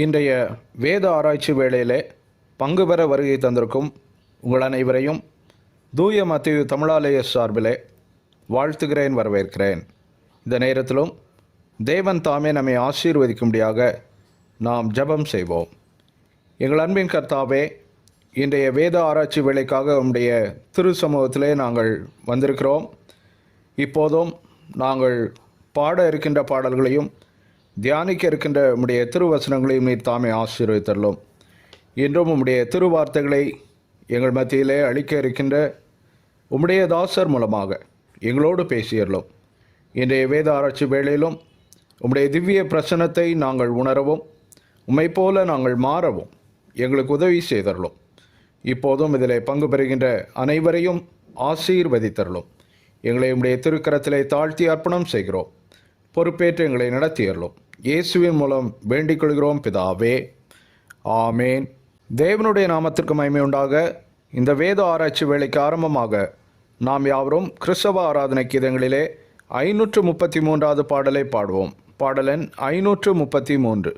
இன்றைய வேத ஆராய்ச்சி வேளையிலே பங்கு பெற வருகை தந்திருக்கும் உங்கள் அனைவரையும் தூய மத்தேயு தமிழாலய சார்பிலே வாழ்த்துகிறேன், வரவேற்கிறேன். இந்த நேரத்திலும் தேவன் தாமே நம்மை ஆசீர்வதிக்கும்படியாக நாம் ஜெபம் செய்வோம். எங்கள் அன்பின் கர்த்தாவே, இன்றைய வேத ஆராய்ச்சி வேளைக்காக உம்முடைய திரு சமூகத்திலே நாங்கள் வந்திருக்கிறோம். இப்போதும் நாங்கள் பாட இருக்கின்ற பாடல்களையும் தியானிக்க இருக்கின்ற உம்முடைய திருவசனங்களையும் நீர் தாமே ஆசீர்வதித்தருளும். இன்றும் உம்முடைய திருவார்த்தைகளை எங்கள் மத்தியிலே அளிக்க இருக்கின்ற உம்முடைய தாசர் மூலமாக எங்களோடு பேசியறலும். இன்றைய வேத ஆராய்ச்சி வேளையிலும் உம்முடைய திவ்ய பிரசன்னத்தை நாங்கள் உணரவும், உம்மை போல நாங்கள் மாறவும் எங்களுக்கு உதவி செய்தருளும். இப்போதும் இதில் பங்கு பெறுகின்ற அனைவரையும் ஆசீர்வதித்தருளும். எங்களை உம்முடைய திருக்கரத்திலே தாழ்த்தி அர்ப்பணம் செய்கிறோம். பொறுப்பேற்று எங்களை நடத்தியறலும். இயேசுவின் மூலம் வேண்டிக் கொள்கிறோம் பிதாவே, ஆமேன். தேவனுடைய நாமத்திற்கு மகிமை உண்டாக. இந்த வேத ஆராய்ச்சி வேளைக்கு ஆரம்பமாக நாம் யாவரும் கிறிஸ்தவ ஆராதனை கீதங்களிலே 533வது பாடலை பாடுவோம். பாடலன் 533.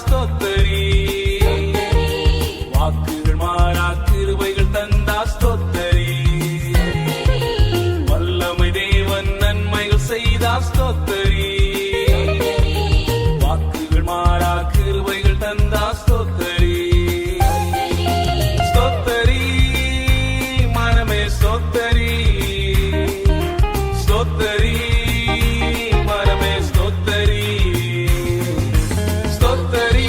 ஸ்தோத்தரி, வாக்குகள் மாறா கிருபைகள் தந்தா ஸ்தோத்தரி. வல்லமை தேவன் நன்மைகள் செய்தா ஸ்தோத்தரி, வாக்குகள் மாறா கிருபைகள் தந்தா ஸ்தோத்தரி. ஸ்தோத்தரி மனமே ஸ்தோத்தரி, ஸ்தோத்தரி மனமே ஸ்தோத்தரி. ஸ்தோத்தரி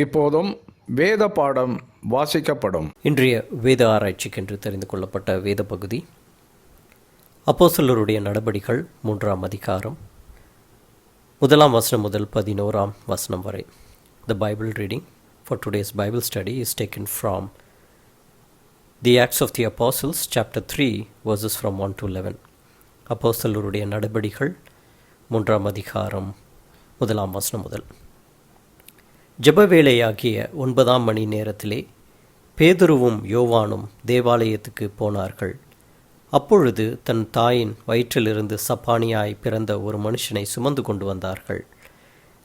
இப்போதும் வேத பாடம் வாசிக்கப்படும். இன்றைய வேத ஆராய்ச்சிக்கென்று தெரிந்து கொள்ளப்பட்ட வேத பகுதி அப்போஸ்தலருடைய நடபடிகள் 3ஆம் அதிகாரம் 1ஆம் வசனம் முதல் 11ஆம் வசனம் வரை. The Bible reading for today's Bible study is taken from the Acts of the Apostles, chapter 3, verses from 1 to 11. அப்போஸ்தலருடைய நடபடிகள் 3ஆம் அதிகாரம் 1ஆம் வசனம் முதல். ஜெபவேளையாகிய 9ஆம் மணி நேரத்திலே பேதுருவும் யோவானும் தேவாலயத்துக்கு போனார்கள். அப்பொழுது தன் தாயின் வயிற்றிலிருந்து சப்பானியாய் பிறந்த ஒரு மனுஷனை சுமந்து கொண்டு வந்தார்கள்.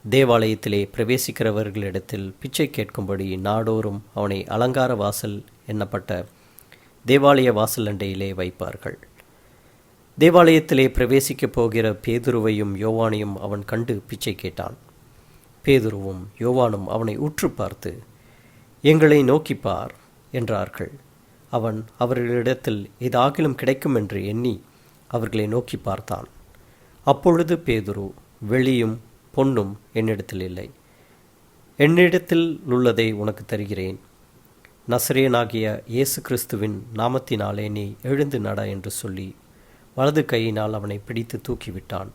தேவாலயத்திலே பிரவேசிக்கிறவர்களிடத்தில் பிச்சை கேட்கும்படி நாடோறும் அவனை அலங்கார வாசல் எண்ணப்பட்ட தேவாலய வாசல் அண்டையிலே வைப்பார்கள். தேவாலயத்திலே பிரவேசிக்கப் போகிற பேதுருவையும் யோவானையும் அவன் கண்டு பிச்சை கேட்டான். பேதுருவும் யோவானும் அவனை உற்று பார்த்து, எங்களை நோக்கிப்பார் என்றார்கள். அவன் அவர்களிடத்தில் ஏதாகிலும் கிடைக்கும் என்று எண்ணி அவர்களை நோக்கி பார்த்தான். அப்பொழுது பேதுரு, வெளியும் பொன்னும் என்னிடத்தில் இல்லை, என்னிடத்தில் உள்ளதை உனக்கு தருகிறேன். நசரேயனாகிய இயேசு கிறிஸ்துவின் நாமத்தினாலே நீ எழுந்து நட என்று சொல்லி வலது கையினால் அவனை பிடித்து தூக்கிவிட்டான்.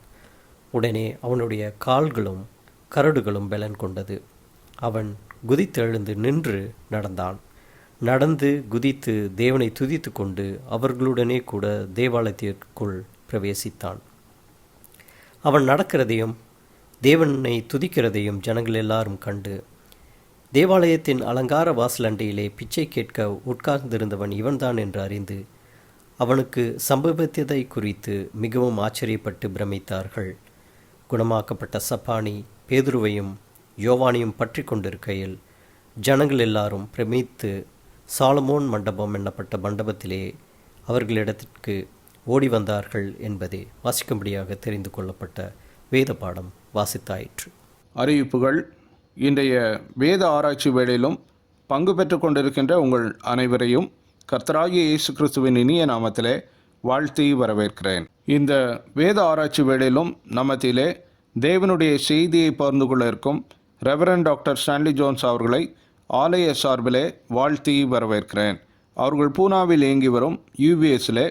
உடனே அவனுடைய கால்களும் கரடுகளும் பலன் கொண்டது. அவன் குதித்தெழுந்து நின்று நடந்தான். நடந்து குதித்து தேவனை துதித்து கொண்டு அவர்களுடனே கூட தேவாலயத்திற்குள் பிரவேசித்தான். அவன் நடக்கிறதையும் தேவனை துதிக்கிறதையும் ஜனங்கள் எல்லாரும் கண்டு, தேவாலயத்தின் அலங்கார வாசலண்டையிலே பிச்சை கேட்க உட்கார்ந்திருந்தவன் இவன்தான் என்று அறிந்து அவனுக்கு சம்பவித்ததை குறித்து மிகவும் ஆச்சரியப்பட்டு பிரமித்தார்கள். குணமாக்கப்பட்ட சப்பானி பேதுருவையும் யோவானையும் பற்றி கொண்டிருக்கையில் ஜனங்கள் எல்லாரும் பிரமித்து சாலமோன் மண்டபம் என்னப்பட்ட மண்டபத்திலே அவர்களிடத்திற்கு ஓடி வந்தார்கள் என்பதே வாசிக்கும்படியாக தெரிந்து கொள்ளப்பட்ட வேத பாடம் வாசித்தாயிற்று. அறிவிப்புகள். இன்றைய வேத ஆராய்ச்சி வேளையிலும் பங்கு பெற்று கொண்டிருக்கின்ற உங்கள் அனைவரையும் கர்த்தராகிய இயேசு கிறிஸ்துவின் இனிய நாமத்திலே வாழ்த்தி வரவேற்கிறேன். இந்த வேத ஆராய்ச்சி வேளையிலும் நம்மத்திலே தேவனுடைய செய்தியை பகிர்ந்து கொள்ள இருக்கும் ரெவரண்ட் டாக்டர் ஸ்டான்லி ஜோன்ஸ் அவர்களை ஆலய சார்பிலே வாழ்த்தி வரவேற்கிறேன். அவர்கள் பூனாவில் இயங்கி வரும் யூபிஎஸ்ஸிலே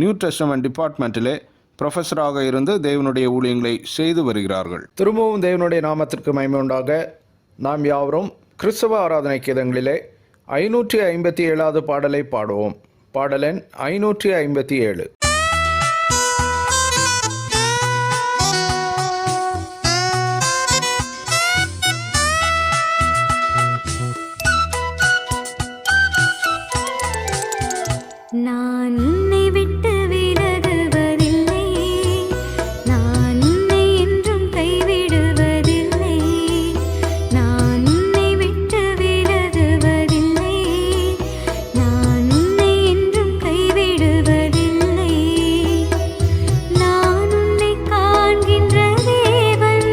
நியூ டெஸ்டமென்ட் டிபார்ட்மெண்ட்டிலே ப்ரொஃபஸராக இருந்து தேவனுடைய ஊழியங்களை செய்து வருகிறார்கள். திரும்பவும் தேவனுடைய நாமத்திற்கு மகிமை உண்டாக நாம் யாவரும் கிறிஸ்தவ ஆராதனை கீதங்களிலே 557வது பாடலை பாடுவோம். பாடலெண் 557. நான் உன்னை விட்டு விலகுவதில்லை, நான் உன்னை என்றும் கைவிடுவதில்லை, நான் உன்னை விட்டு விலகுவதில்லை, நான் உன்னை என்றும் கைவிடுவதில்லை, நான் உன்னை காண்கின்ற தேவன்,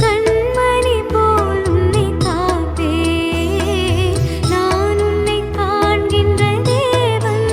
கண்மணி போல் உன்னை காப்பேன், நான் உன்னை காண்கின்ற தேவன்,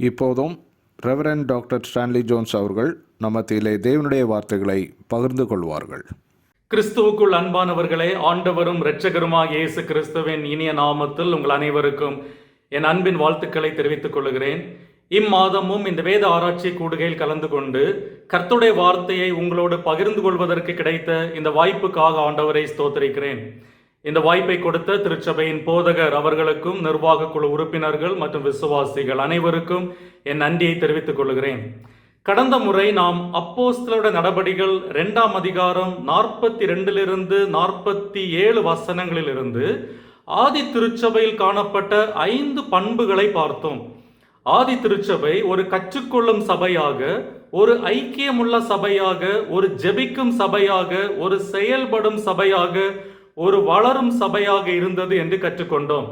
இப்போதும் ரெவரண்ட் டாக்டர் ஸ்டான்லி ஜோன்ஸ் அவர்கள் நம்ம மத்தியிலே தேவனுடைய வார்த்தைகளை பகிர்ந்து கொள்வார்கள். கிறிஸ்துவுக்குள் அன்பானவர்களே, ஆண்டவரும் இரட்சகருமாகிய இயேசு கிறிஸ்துவின் இனிய நாமத்தில் உங்கள் அனைவருக்கும் என் அன்பின் வாழ்த்துக்களை தெரிவித்துக் கொள்கிறேன். இம்மாதமும் இந்த வேத ஆராய்ச்சி கூடுகையில் கலந்து கொண்டு கர்த்தருடைய வார்த்தையை உங்களோடு பகிர்ந்து கொள்வதற்கு கிடைத்த இந்த வாய்ப்புக்காக ஆண்டவரை ஸ்தோத்திரிக்கிறேன். இந்த வாய்ப்பை கொடுத்த திருச்சபையின் போதகர் அவர்களுக்கும், நிர்வாக குழு உறுப்பினர்கள் மற்றும் விசுவாசிகள் அனைவருக்கும் என் நன்றியை தெரிவித்துக் கொள்கிறேன். கடந்த முறை நாம் அப்போஸ்தலருடைய நடபடிகள் 2ஆம் அதிகாரம் 42 47 வசனங்களிலிருந்து ஆதி திருச்சபையில் காணப்பட்ட 5 பண்புகளை பார்த்தோம். ஆதி திருச்சபை ஒரு கற்றுக்கொள்ளும் சபையாக, ஒரு ஐக்கியமுள்ள சபையாக, ஒரு ஜெபிக்கும் சபையாக, ஒரு செயல்படும் சபையாக, ஒரு வளரும் சபையாக இருந்தது என்று கற்றுக்கொண்டோம்.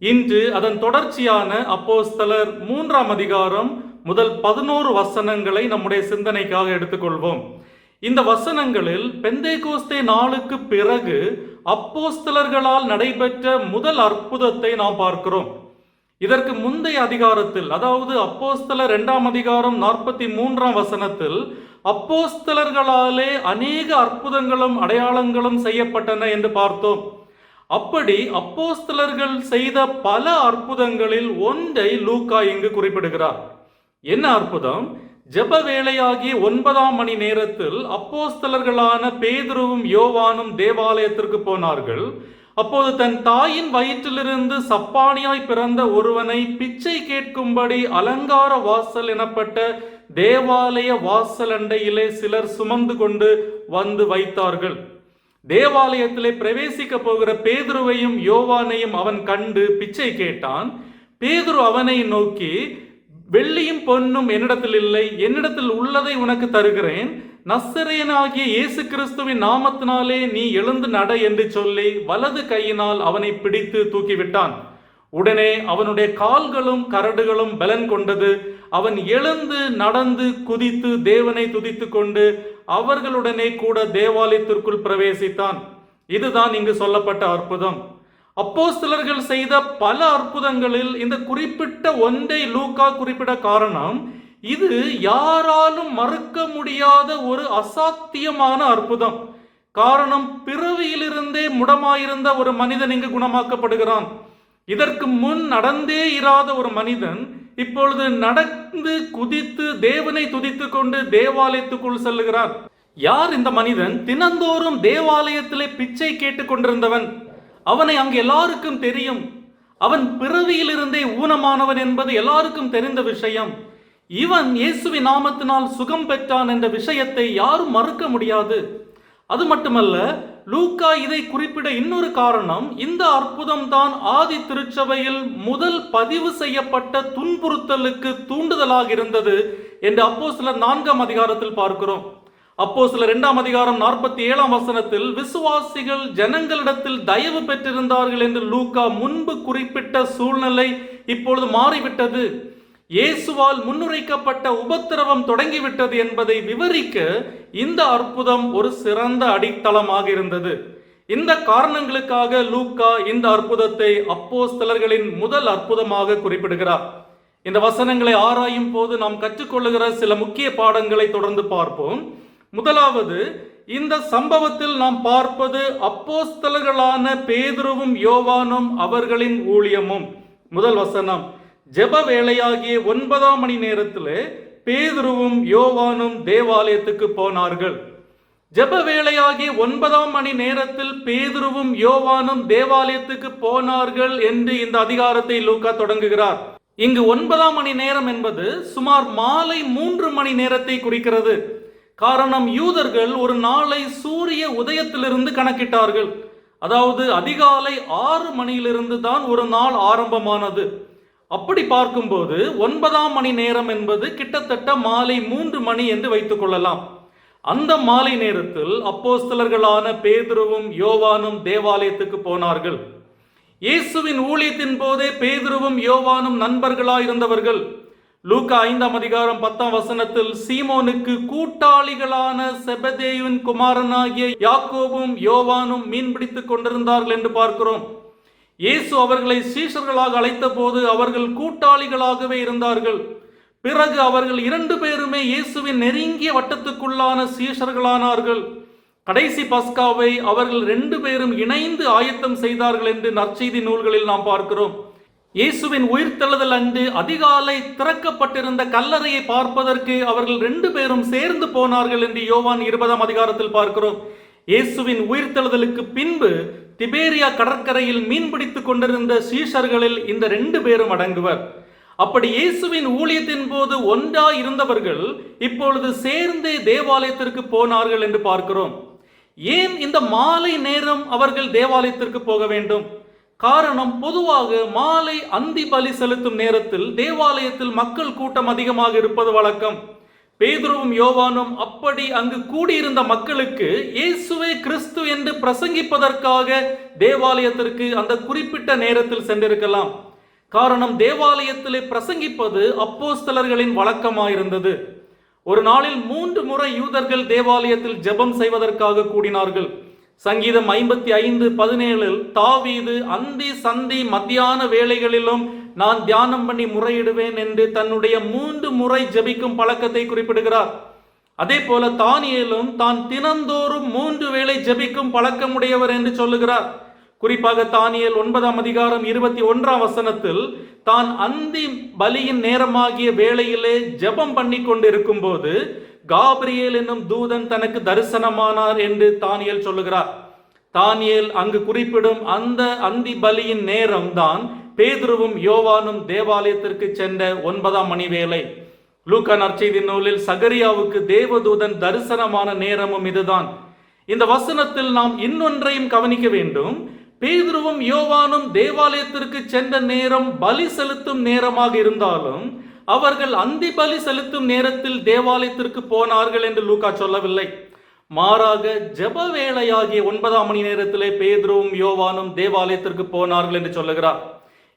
இன்று அதன் தொடர்ச்சியான அப்போஸ்தலர் 3ஆம் அதிகாரம் முதல் 11 வசனங்களை நம்முடைய சிந்தனைக்காக எடுத்துக்கொள்வோம். இந்த வசனங்களில் பெந்தேகோஸ்தே நாளுக்கு பிறகு அப்போஸ்தலர்களால் நடைபெற்ற முதல் அற்புதத்தை நாம் பார்க்கிறோம். இதற்கு முந்தைய அதிகாரத்தில், அதாவது அப்போஸ்தலர் 2ஆம் அதிகாரம் 43ஆம் வசனத்தில் அப்போஸ்தலர்களாலே அநேக அற்புதங்களும் அடையாளங்களும் செய்யப்பட்டன என்று பார்த்தோம். அப்படி அப்போஸ்தலர்கள் செய்த பல அற்புதங்களில் ஒன்றை லூக்கா இங்கு குறிப்பிடுகிறார். என்ன அற்புதம்? ஜெப வேளையாகிய 9ஆம் மணி நேரத்தில் அப்போஸ்தலர்களான பேதுருவும் யோவானும் தேவாலயத்திற்கு போனார்கள். அப்போது தன் தாயின் வயிற்றிலிருந்து சப்பானியாய் பிறந்த ஒருவனை பிச்சை கேட்கும்படி அலங்கார வாசல் எனப்பட்ட தேவாலய வாசல் அண்டையிலே சிலர் சுமந்து கொண்டு வந்து வைத்தார்கள். தேவாலயத்திலே பிரவேசிக்க போகிற பேதுருவையும் யோவானையும் அவன் கண்டு பிச்சை கேட்டான். பேதுரு அவனை நோக்கி, வெள்ளியும் பொன்னும் என்னிடத்தில் இல்லை, என்னிடத்தில் உள்ளதை உனக்கு தருகிறேன், நசரேயனாகிய இயேசு கிறிஸ்துவின் நாமத்தினாலே நீ எழுந்து நட என்று சொல்லி வலது கையினால் அவனை பிடித்து தூக்கிவிட்டான். உடனே அவனுடைய கால்களும் கரடுகளும் பலன் கொண்டது. அவன் எழுந்து நடந்து குதித்து தேவனை துதித்து கொண்டு அவர்களுடனே கூட தேவாலயத்திற்குள் பிரவேசித்தான். இதுதான் இங்கு சொல்லப்பட்ட அற்புதம். அப்போஸ்தலர்கள் செய்த பல அற்புதங்களில் இந்த குறிப்பிட்ட ஒன்றை லூக்கா குறிப்பிட காரணம், இது யாராலும் மறுக்க முடியாத ஒரு அசாத்தியமான அற்புதம். காரணம், பிறவியிலிருந்தே முடமாயிருந்த ஒரு மனிதன் இங்கு குணமாக்கப்படுகிறான். இதற்கு முன் நடந்தே இராத ஒரு மனிதன் இப்பொழுது நடந்து குதித்து தேவனை துதித்து கொண்டு தேவாலயத்துக்குள் செல்லுகிறான். யார் இந்த மனிதன்? தினந்தோறும் தேவாலயத்திலே பிச்சை கேட்டுக் கொண்டிருந்தவன். அவனை அங்கு எல்லாருக்கும் தெரியும். அவன் பிறவியிலிருந்தே ஊனமானவன் என்பது எல்லாருக்கும் தெரிந்த விஷயம். இவன் இயேசுவின் நாமத்தினால் சுகம் பெற்றான் என்ற விஷயத்தை யாரும் மறுக்க முடியாது. அது மட்டுமல்ல, லூக்கா இதை குறிப்பிட இன்னொரு காரணம், இந்த அற்புதம் தான் ஆதி திருச்சபையில் முதல் பதிவு செய்யப்பட்ட துன்புறுத்தலுக்கு தூண்டுதலாக இருந்தது என்று அப்போஸ்தலர் 4ஆம் அதிகாரத்தில் பார்க்கிறோம். அப்போஸ்தலர் 2ஆம் அதிகாரம் 47ஆம் வசனத்தில் விசுவாசிகள் ஜனங்களிடத்தில் தயவு பெற்றிருந்தார்கள் என்று லூக்கா முன்பு குறிப்பிட்ட சூழ்நிலை இப்பொழுது மாறிவிட்டது. இயேசுவால் முன்னுரைக்கப்பட்ட உபத்திரவம் தொடங்கிவிட்டது என்பதை விவரிக்க இந்த அற்புதம் ஒரு சிறந்த அடித்தளமாக இருந்தது. இந்த காரணங்களுக்காக லூக்கா இந்த அற்புதத்தை அப்போஸ்தலர்களின் முதல் அற்புதமாக குறிப்பிடுகிறார். இந்த வசனங்களை ஆராயும் போது நாம் கற்றுக்கொள்ளுகிற சில முக்கிய பாடங்களை தொடர்ந்து பார்ப்போம். முதலாவது, இந்த சம்பவத்தில் நாம் பார்ப்பது அப்போஸ்தலர்களான பேதுருவும் யோவானும் அவர்களின் ஊழியமும். முதல் வசனம், ஜெப வேளையாகிய 9ஆம் மணி நேரத்திலே பேதுருவும் யோவானும் தேவாலயத்துக்கு போனார்கள். ஜெப வேளையாகிய 9ஆம் மணி நேரத்தில் பேதுருவும் யோவானும் தேவாலயத்துக்கு போனார்கள் என்று இந்த அதிகாரத்தை லூக்கா தொடங்குகிறார். இங்கு 9ஆம் மணி நேரம் என்பது சுமார் மாலை 3 மணி நேரத்தை குறிக்கிறது. காரணம், யூதர்கள் ஒரு நாளை சூரிய உதயத்திலிருந்து கணக்கிட்டார்கள். அதாவது அதிகாலை 6 மணியிலிருந்து தான் ஒரு நாள் ஆரம்பமானது. அப்படி பார்க்கும்போது 9ஆம் மணி நேரம் என்பது கிட்டத்தட்ட மாலை 3 மணி என்று வைத்துக் கொள்ளலாம். அந்த மாலை நேரத்தில் அப்போஸ்தலர்களான பேதுருவும் யோவானும் தேவாலயத்துக்கு போனார்கள். இயேசுவின் ஊழியத்தின் போதே பேதுருவும் யோவானும் நண்பர்களாய் இருந்தவர்கள். லூக்கா 5ஆம் அதிகாரம் 10ஆம் வசனத்தில் சீமோனுக்கு கூட்டாளிகளான செபதேயுவின் குமாரனாகிய யாக்கோபும் யோவானும் மீன் பிடித்துக் கொண்டிருந்தார்கள் என்று பார்க்கிறோம். இயேசு அவர்களை சீஷர்களாக அழைத்த போது அவர்கள் கூட்டாளிகளாகவே இருந்தார்கள். பிறகு அவர்கள் 2 பேருமே இயேசுவின் நெருங்கிய வட்டத்துக்குள்ளான சீஷர்களானார்கள். கடைசி பஸ்காவை அவர்கள் 2 பேரும் இணைந்து ஆயத்தம் செய்தார்கள் என்று நற்செய்தி நூல்களில் நாம் பார்க்கிறோம். இயேசுவின் உயிர்த்தெழுதல் அன்று அதிகாலை திறக்கப்பட்டிருந்த கல்லறையை பார்ப்பதற்கு அவர்கள் 2 பேரும் சேர்ந்து போனார்கள் என்று யோவான் 20ஆம் அதிகாரத்தில் பார்க்கிறோம். இயேசுவின் உயிர்த்தெழுதலுக்கு பின்பு திபேரியா கடற்கரையில் மீன்பிடித்துக் கொண்டிருந்த சீஷர்களில் இந்த 2 பேரும் அடங்குவர். அப்படி இயேசுவின் ஊழியத்தின் போது ஒன்றாய் இருந்தவர்கள் இப்பொழுது சேர்ந்தே தேவாலயத்திற்கு போனார்கள் என்று பார்க்கிறோம். ஏன் இந்த மாலை நேரம் அவர்கள் தேவாலயத்திற்கு போக வேண்டும்? காரணம், பொதுவாக மாலை அந்தி பலி செலுத்தும் நேரத்தில் தேவாலயத்தில் மக்கள் கூட்டம் அதிகமாக இருப்பது வழக்கம். பேதுருவும் யோவானும் அப்படி அங்கு கூடியிருந்த மக்களுக்கு இயேசுவே கிறிஸ்து என்று பிரசங்கிப்பதற்காக தேவாலயத்திற்கு அந்த குறிப்பிட்ட நேரத்தில் சென்றிருக்கலாம். காரணம், தேவாலயத்திலே பிரசங்கிப்பது அப்போஸ்தலர்களின் வழக்கமாயிருந்தது. ஒரு நாளில் 3 முறை யூதர்கள் தேவாலயத்தில் ஜெபம் செய்வதற்காக கூடினார்கள். சங்கீதம் 55:17 தாவீது அந்தி சந்தி மத்தியான வேளைகளிலும் நான் தியானம் பண்ணி முறையிடுவேன் என்று தன்னுடைய 3 முறை ஜெபிக்கும் பழக்கத்தை குறிப்பிடுகிறார். அதே போல தானியேலும் தான் தினந்தோறும் 3 வேளை ஜெபிக்கும் பழக்கமுடையவர் என்று சொல்லுகிறார். குறிப்பாக தானியேல் 9ஆம் அதிகாரம் 21ஆம் வசனத்தில் தான் அந்தி பலியின் நேரமாகிய வேளையிலே ஜெபம் பண்ணி கொண்டிருக்கும் போது காபிரியேல் என்னும் தூதன் தனக்கு தரிசனமானார் என்று தானியேல் சொல்லுகிறார். தானியேல் அங்கு குறிப்பிடும் அந்த அந்தி பலியின் நேரம் தான் பேதுருவும் யோவானும் தேவாலயத்திற்கு சென்ற 9ஆம் மணி வேளை. லூக்கா நற்செய்தி நூலில் சகரியாவுக்கு தேவதூதன் தரிசனமான நேரமும் இதுதான். இந்த வசனத்தில் நாம் இன்னொன்றையும் கவனிக்க வேண்டும். பேதுருவும் யோவானும் தேவாலயத்திற்கு சென்ற நேரம் பலி செலுத்தும் நேரமாக இருந்தாலும் அவர்கள் அந்தி பலி செலுத்தும் நேரத்தில் தேவாலயத்திற்கு போனார்கள் என்று லூக்கா சொல்லவில்லை. மாறாக ஜெப வேளையாகிய 9ஆம் மணி நேரத்திலே பேதுருவும் யோவானும் தேவாலயத்திற்கு போனார்கள் என்று சொல்லுகிறார்.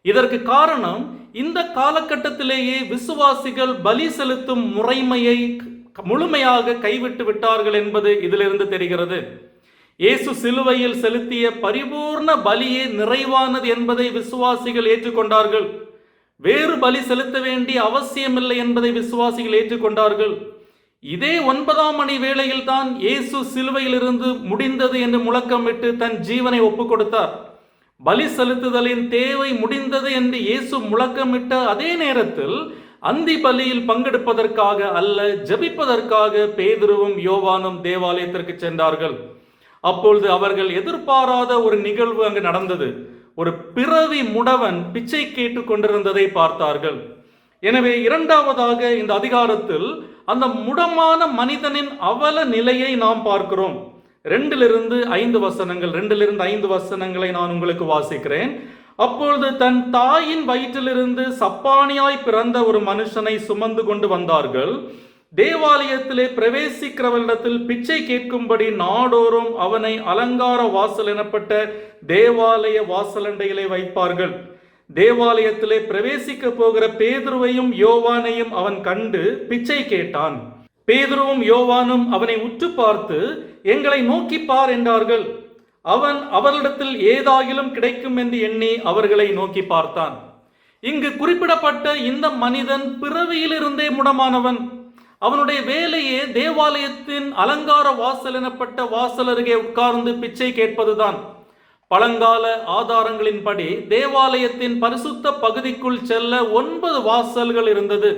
இதற்கு காரணம், இந்த காலகட்டத்திலேயே விசுவாசிகள் பலி செலுத்தும் முறைமையை முழுமையாக கைவிட்டு விட்டார்கள் என்பது இதிலிருந்து தெரிகிறது. இயேசு சிலுவையில் செலுத்திய பரிபூர்ண பலியே நிறைவானது என்பதை விசுவாசிகள் ஏற்றுக்கொண்டார்கள். வேறு பலி செலுத்த வேண்டிய அவசியமில்லை என்பதை விசுவாசிகள் ஏற்றுக்கொண்டார்கள். இதே 9ஆம் மணி வேளையில் தான் இயேசு சிலுவையிலிருந்து முடிந்தது என்று முழக்கமிட்டு தன் ஜீவனை ஒப்புக் கொடுத்தார். பலி செலுத்துதலின் தேவை முடிந்தது என்று இயேசு முழக்கமிட்ட அதே நேரத்தில் அந்தி பலியில் பங்கெடுப்பதற்காக அல்ல, ஜெபிப்பதற்காக பேதுருவும் யோவானும் தேவாலயத்திற்கு சென்றார்கள். அப்பொழுது அவர்கள் எதிர்பாராத ஒரு நிகழ்வு அங்கு நடந்தது. ஒரு பிறவி முடவன் பிச்சை கேட்டு கொண்டிருந்ததை பார்த்தார்கள். எனவே இரண்டாவதாக இந்த அதிகாரத்தில் அந்த முடமான மனிதனின் அவல நிலையை நாம் பார்க்கிறோம். 2-5 வசனங்களை நான் உங்களுக்கு வாசிக்கிறேன். அப்பொழுது தன் தாயின் வயிற்றிலிருந்து சப்பானியாய் பிறந்த ஒரு மனுஷனை சுமந்து கொண்டு வந்தார்கள். தேவாலயத்திலே பிரவேசிக்கிறவரிடத்தில் பிச்சை கேட்கும்படி நாடோறும் அவனை அலங்கார வாசல் எனப்பட்ட தேவாலய வாசலண்டையிலே வைப்பார்கள். தேவாலயத்திலே பிரவேசிக்க போகிற பேதுருவையும் யோவானையும் அவன் கண்டு பிச்சை கேட்டான். பேதுருவும் யோவானும் அவனை உற்று பார்த்து, எங்களை நோக்கி பார் என்றார்கள். அவன் அவர்களிடத்தில் ஏதாகிலும் கிடைக்கும் என்று எண்ணி அவர்களை நோக்கி பார்த்தான். இங்கு குறிப்பிடப்பட்ட இந்த மனிதன் பிறவியிலிருந்தே முடமானவன். அவனுடைய வேலையே தேவாலயத்தின் அலங்கார வாசல் எனப்பட்ட வாசல் அருகே உட்கார்ந்து பிச்சை கேட்பதுதான். பழங்கால ஆதாரங்களின்படி தேவாலயத்தின் பரிசுத்த பகுதிக்குள் செல்ல 9 வாசல்கள் இருந்தது.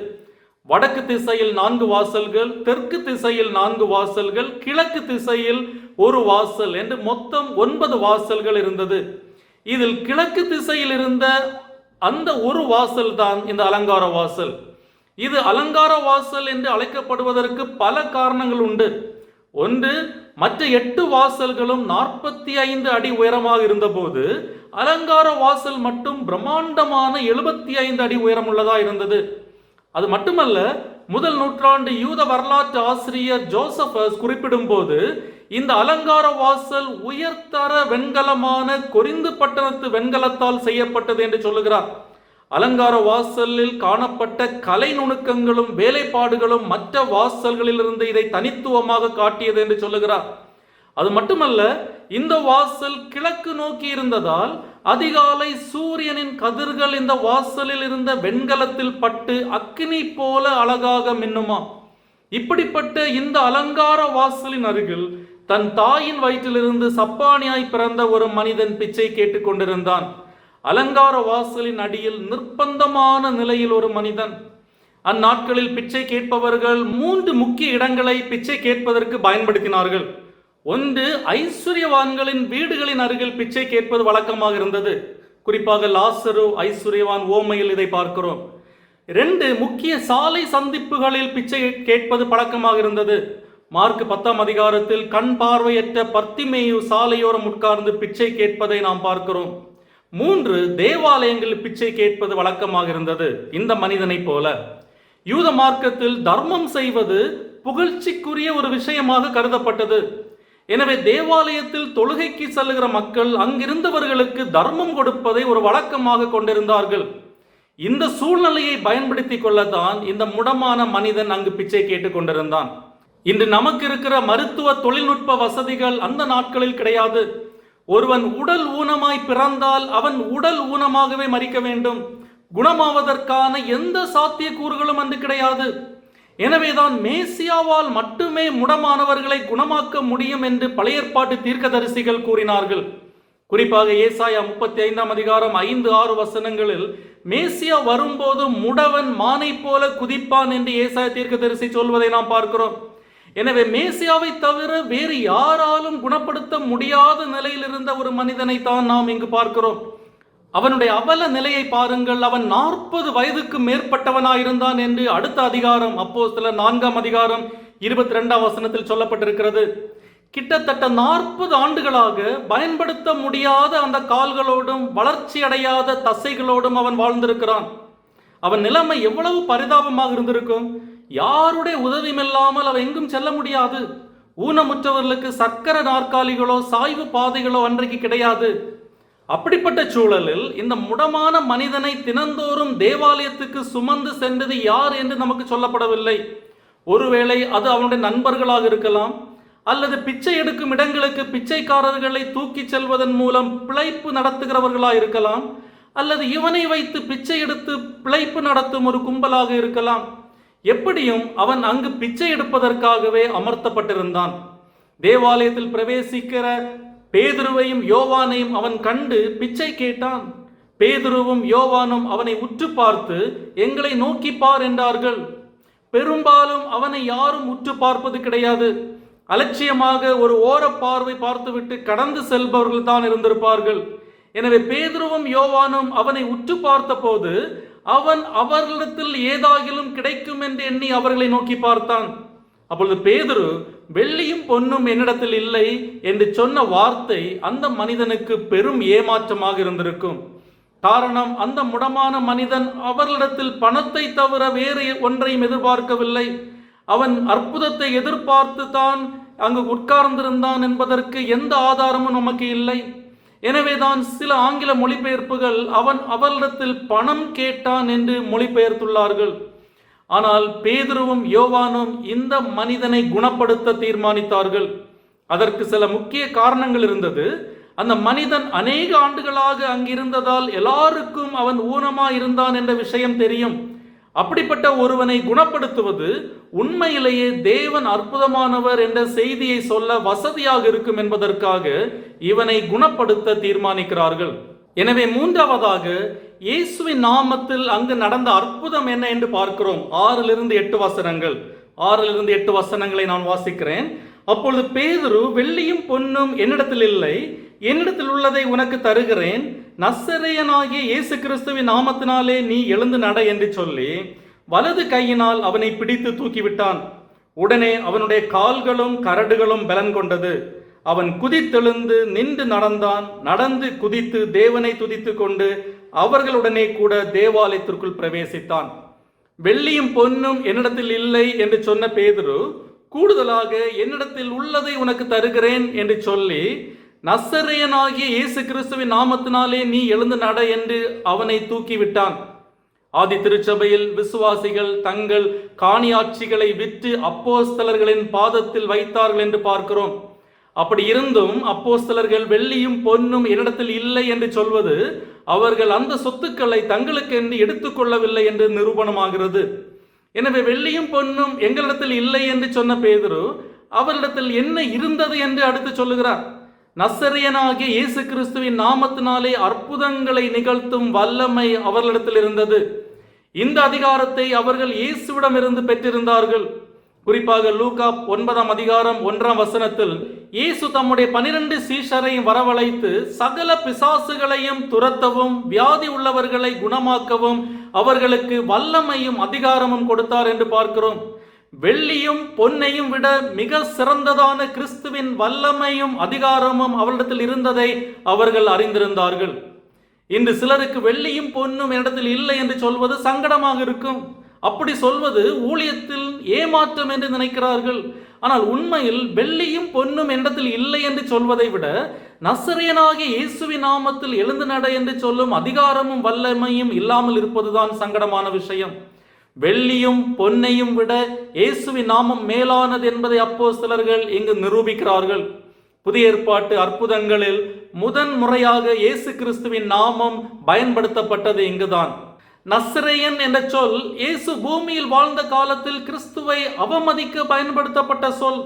வடக்கு திசையில் 4 வாசல்கள், தெற்கு திசையில் 4 வாசல்கள், கிழக்கு திசையில் 1 வாசல் என்று மொத்தம் 9 வாசல்கள் இருந்தது. இதில் கிழக்கு திசையில் இருந்த அந்த ஒரு வாசல் தான் இந்த அலங்கார வாசல். இது அலங்கார வாசல் என்று அழைக்கப்படுவதற்கு பல காரணங்கள் உண்டு. ஒன்று, மற்ற 8 வாசல்களும் 45 அடி உயரமாக இருந்தபோது அலங்கார வாசல் மட்டும் பிரம்மாண்டமான 75 அடி உயரம் உள்ளதா இருந்தது. அது மட்டுமல்ல, முதல் நூற்றாண்டு யூத வரலாற்று ஆசிரியர் ஜோசபஸ் குறிப்பிடும் போது இந்த அலங்கார வாசல் உயர்தர வெண்கலமான கொரிந்து பட்டணத்து வெண்கலத்தால் செய்யப்பட்டது என்று சொல்லுகிறார். அலங்கார வாசலில் காணப்பட்ட கலை நுணுக்கங்களும் வேலைப்பாடுகளும் மற்ற வாசல்களிலிருந்து இதை தனித்துவமாக காட்டியது என்று சொல்லுகிறார். அது மட்டுமல்ல, இந்த வாசல் கிழக்கு நோக்கி இருந்ததால் அதிகாலை சூரியனின் கதிர்கள் இந்த வாசலில் இருந்த வெண்கலத்தில் பட்டு அக்கினி போல அழகாக மின்னுமாம். இப்படிப்பட்ட இந்த அலங்கார வாசலின் அருகில் தன் தாயின் வயிற்றிலிருந்து சப்பானியாய் பிறந்த ஒரு மனிதன் பிச்சை கேட்டுக் கொண்டிருந்தான். அலங்கார வாசலின் அடியில் நிர்பந்தமான நிலையில் ஒரு மனிதன். அந்நாட்களில் பிச்சை கேட்பவர்கள் 3 முக்கிய இடங்களை பிச்சை கேட்பதற்கு பயன்படுத்தினார்கள். ஒன்று, ஐஸ்வர்யவான்களின் வீடுகளின் அருகில் பிச்சை கேட்பது வழக்கமாக இருந்தது. குறிப்பாக லாசரு ஐஸ்வர்யவான் ஓமையில் இதை பார்க்கிறோம். 2, முக்கிய சாலை சந்திப்புகளில் பிச்சை கேட்பது பழக்கமாக இருந்தது. மார்க் 10ஆம் அதிகாரத்தில் கண் பார்வையற்ற பர்த்திமேயு சாலையோரம் உட்கார்ந்து பிச்சை கேட்பதை நாம் பார்க்கிறோம். 3, தேவாலயங்களில் பிச்சை கேட்பது வழக்கமாக இருந்தது. இந்த மனிதனை போல யூத மார்க்கத்தில் தர்மம் செய்வது புகழ்ச்சிக்குரிய ஒரு விஷயமாக கருதப்பட்டது. எனவே தேவாலயத்தில் தொழுகைக்கு செல்லுகிற மக்கள் அங்கிருந்தவர்களுக்கு தர்மம் கொடுப்பதை ஒரு வழக்கமாக கொண்டிருந்தார்கள். இந்த சூழ்நிலையை பயன்படுத்தி கொள்ளத்தான் இந்த முடமான மனிதன் அங்கு பிச்சை கேட்டுக் கொண்டிருந்தான். இன்று நமக்கு இருக்கிற மருத்துவ தொழில்நுட்ப வசதிகள் அந்த நாட்களில் கிடையாது. ஒருவன் உடல் ஊனமாய் பிறந்தால் அவன் உடல் ஊனமாகவே மரிக்க வேண்டும். குணமாவதற்கான எந்த சாத்தியக்கூறுகளும் அன்று கிடையாது. எனவேதான் மேசியாவால் மட்டுமே முடமானவர்களை குணமாக்க முடியும் என்று பழைய ஏற்பாட்டு தீர்க்கதரிசிகள் கூறினார்கள். குறிப்பாக ஏசாயா 35ஆம் அதிகாரம் 5-6 வசனங்களில் மேசியா வரும்போது முடவன் மானை போல குதிப்பான் என்று ஏசாயா தீர்க்கதரிசி சொல்வதை நாம் பார்க்கிறோம். எனவே மேசியாவை தவிர வேறு யாராலும் குணப்படுத்த முடியாத நிலையில் இருந்த ஒரு மனிதனை தான் நாம் இங்கு பார்க்கிறோம். அவனுடைய அவல நிலையை பாருங்கள். அவன் 40 வயதுக்கு மேற்பட்டவனாயிருந்தான் என்று அடுத்த அதிகாரம் அப்போஸ்தலர் 4ஆம் அதிகாரம் 22ஆம் வசனத்தில் சொல்லப்பட்டிருக்கிறது. கிட்டத்தட்ட 40 ஆண்டுகளாக பயன்படுத்த முடியாத அந்த கால்களோடும் வளர்ச்சி அடையாத தசைகளோடும் அவன் வாழ்ந்திருக்கிறான். அவன் நிலைமை எவ்வளவு பரிதாபமாக இருந்திருக்கும். யாருடைய உதவியுமில்லாமல் அவன் எங்கும் செல்ல முடியாது. ஊனமுற்றவர்களுக்கு சக்கர நாற்காலிகளோ சாய்வு பாதைகளோ அன்றைக்கு கிடையாது. அப்படிப்பட்ட சூழலில் இந்த முடமான மனிதனை தினந்தோறும் தேவாலயத்துக்கு சுமந்து சென்றது யார் என்று நமக்கு சொல்லப்படவில்லை. ஒருவேளை அது அவனுடைய நண்பர்களாக இருக்கலாம், அல்லது பிச்சை எடுக்கும் இடங்களுக்கு பிச்சைக்காரர்களை தூக்கி செல்வதன் மூலம் பிழைப்பு நடத்துகிறவர்களாக இருக்கலாம், அல்லது இவனை வைத்து பிச்சை எடுத்து பிழைப்பு நடத்தும் ஒரு கும்பலாக இருக்கலாம். எப்படியும் அவன் அங்கு பிச்சை எடுப்பதற்காகவே அமர்த்தப்பட்டிருந்தான். தேவாலயத்தில் பிரவேசிக்கிற பேதுருவையும் யோவானையும் அவன் கண்டு பிச்சை கேட்டான். பேதுருவும் யோவானும் அவனை உற்று பார்த்து எங்களை நோக்கி பார் என்றார்கள். பெரும்பாலும் அவனை யாரும் உற்று பார்ப்பது கிடையாது. அலட்சியமாக ஒரு ஓர பார்வை பார்த்துவிட்டு கடந்து செல்பவர்கள் தான் இருந்திருப்பார்கள். எனவே பேதுருவும் யோவானும் அவனை உற்று பார்த்த போது அவன் அவர்களிடத்தில் ஏதாகிலும் கிடைக்கும் என்று எண்ணி அவர்களை நோக்கி பார்த்தான். அப்பொழுது பேதுரு, வெள்ளியும் பொன்னும் என்னிடத்தில் இல்லை என்று சொன்ன வார்த்தை அந்த மனிதனுக்கு பெரும் ஏமாற்றமாக இருந்திருக்கும். காரணம், அந்த முடமான மனிதன் அவர்களிடத்தில் பணத்தை தவிர வேறு ஒன்றையும் எதிர்பார்க்கவில்லை. அவன் அற்புதத்தை எதிர்பார்த்து தான் அங்கு உட்கார்ந்திருந்தான் என்பதற்கு எந்த ஆதாரமும் நமக்கு இல்லை. எனவேதான் சில ஆங்கில மொழிபெயர்ப்புகள் அவன் அவர்களிடத்தில் பணம் கேட்டான் என்று மொழிபெயர்த்துள்ளார்கள். ஆனால் பேதுருவும் யோவானும் இந்த மனிதனை குணப்படுத்த தீர்மானித்தார்கள். அதற்கு சில முக்கிய காரணங்கள் இருந்தது. அந்த மனிதன் அநேக ஆண்டுகளாக அங்கிருந்ததால் எல்லாருக்கும் அவன் ஊனமாயிருந்தான் என்ற விஷயம் தெரியும். அப்படிப்பட்ட ஒருவனை குணப்படுத்துவது உண்மையிலேயே தேவன் அற்புதமானவர் என்ற செய்தியை சொல்ல வசதியாக இருக்கும் என்பதற்காக இவனை குணப்படுத்த தீர்மானிக்கிறார்கள். எனவே மூன்றாவதாக இயேசுவின் நாமத்தில் அங்கு நடந்த அற்புதம் என்ன என்று பார்க்கிறோம். 6-8 வசனங்கள். 6-8 வசனங்களை நான் வாசிக்கிறேன். அப்பொழுது பேதுரு, வெள்ளியும் பொன்னும் என்னிடத்தில் இல்லை, என்னிடத்தில் உள்ளதை உனக்கு தருகிறேன். நசரேயனாகிய இயேசு கிறிஸ்துவின் நாமத்தினாலே நீ எழுந்து நட என்று சொல்லி வலது கையினால் அவனை பிடித்து தூக்கிவிட்டான். உடனே அவனுடைய கால்களும் கரடுகளும் பலன் கொண்டது. அவன் குதித்தெழுந்து நின்று நடந்தான். நடந்து குதித்து தேவனை துதித்து கொண்டு அவர்களுடனே கூட தேவாலயத்திற்குள் பிரவேசித்தான். வெள்ளியும் பொன்னும் என்னிடத்தில் இல்லை என்று சொன்ன பேதுரு, கூடுதலாக என்னிடத்தில் உள்ளதை உனக்கு தருகிறேன் என்று சொல்லி நசரேயனாகிய இயேசு கிறிஸ்துவின் நாமத்தினாலே நீ எழுந்து நட என்று அவனை தூக்கிவிட்டான். ஆதி திருச்சபையில் விசுவாசிகள் தங்கள் காணியாட்சிகளை விற்று அப்போஸ்தலர்களின் பாதத்தில் வைத்தார்கள் என்று பார்க்கிறோம். அப்படி இருந்தும் அப்போஸ்தலர்கள் வெள்ளியும் பொன்னும் என்னிடத்தில் இல்லை என்று சொல்வது அவர்கள் அந்த சொத்துக்களை தங்களுக்கு என்று எடுத்துக்கொள்ளவில்லை என்று நிரூபணமாகிறது. எனவே வெள்ளியும் பொன்னும் எங்களிடத்தில் இல்லை என்று சொன்ன பேதுரு அவரிடத்தில் என்ன இருந்தது என்று அடுத்து சொல்லுகிறார். நசரேயனாகிய இயேசு கிறிஸ்துவின் நாமத்தினாலே அற்புதங்களை நிகழ்த்தும் வல்லமை அவர்களிடத்தில் இருந்தது. இந்த அதிகாரத்தை அவர்கள் இயேசுவிடமிருந்து பெற்றிருந்தார்கள். குறிப்பாக லூக்கா 9:1 இயேசு தம்முடைய 12 சீஷரையும் வரவழைத்து சகல பிசாசுகளையும் துரத்தவும் வியாதி உள்ளவர்களை குணமாக்கவும் அவர்களுக்கு வல்லமையும் அதிகாரமும் கொடுத்தார் என்று பார்க்கிறோம். வெள்ளியும் பொன்னையும் விட மிக சிறந்ததான கிறிஸ்துவின் வல்லமையும் அதிகாரமும் அவரிடத்தில் இருந்ததை அவர்கள் அறிந்திருந்தார்கள். இன்று சிலருக்கு வெள்ளியும் பொன்னும் என்னிடத்தில் இல்லை என்று சொல்வது சங்கடமாக இருக்கும். அப்படி சொல்வது ஊழியத்தில் ஏமாற்றம் என்று நினைக்கிறார்கள். ஆனால் உண்மையில் வெள்ளியும் பொன்னும் என்னிடத்தில் இல்லை என்று சொல்வதை விட நசரேயனாகிய இயேசுவின் நாமத்தில் எழுந்து நட என்று சொல்லும் அதிகாரமும் வல்லமையும் இல்லாமல் இருப்பதுதான் சங்கடமான விஷயம். வெள்ளியும் பொன்னையும் விட இயேசுவின் நாமம் மேலானது என்பதை அப்போஸ்தலர்கள் இங்கு நிரூபிக்கிறார்கள். புதிய ஏற்பாட்டு அற்புதங்களில் முதன்முறையாக இயேசு கிறிஸ்துவின் நாமம் பயன்படுத்தப்பட்டது இங்குதான். நசரேயன் என்ற சொல் இயேசு பூமியில் வாழ்ந்த காலத்தில் கிறிஸ்துவை அவமதிக்க பயன்படுத்தப்பட்ட சொல்.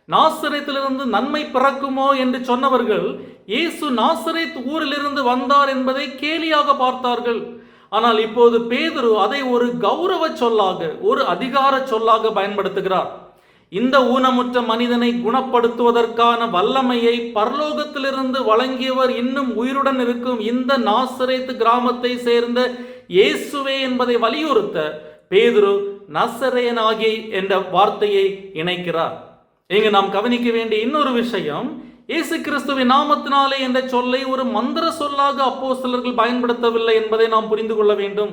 நாசரேத்திலிருந்து நன்மை பிறக்குமோ என்று சொன்னவர்கள் இயேசு நாசரேத் ஊரிலிருந்து வந்தார் என்பதை கேலியாக பார்த்தார்கள். ஆனால் இப்போது பேதுரு அதை ஒரு கௌரவ சொல்லாக, ஒரு அதிகார சொல்லாக பயன்படுத்துகிறார். இந்த ஊனமுற்ற மனிதனை குணப்படுத்துவதற்கான வல்லமையை பரலோகத்திலிருந்து வழங்கியவர் இன்னும் உயிருடன் இருக்கும் இந்த நாசரேத் கிராமத்தை சேர்ந்த இயேசுவே என்பதை வலியுறுத்த பேதுரு நசரேயனாகி என்ற வார்த்தையை இணைக்கிறார். இங்கு நாம் கவனிக்க வேண்டிய இன்னொரு விஷயம், இயேசு கிறிஸ்துவின் நாமத்தினாலே என்ற சொல்லை ஒரு மந்திர சொல்லாக அப்போஸ்தலர்கள் பயன்படுத்தவில்லை என்பதை நாம் புரிந்து கொள்ள வேண்டும்.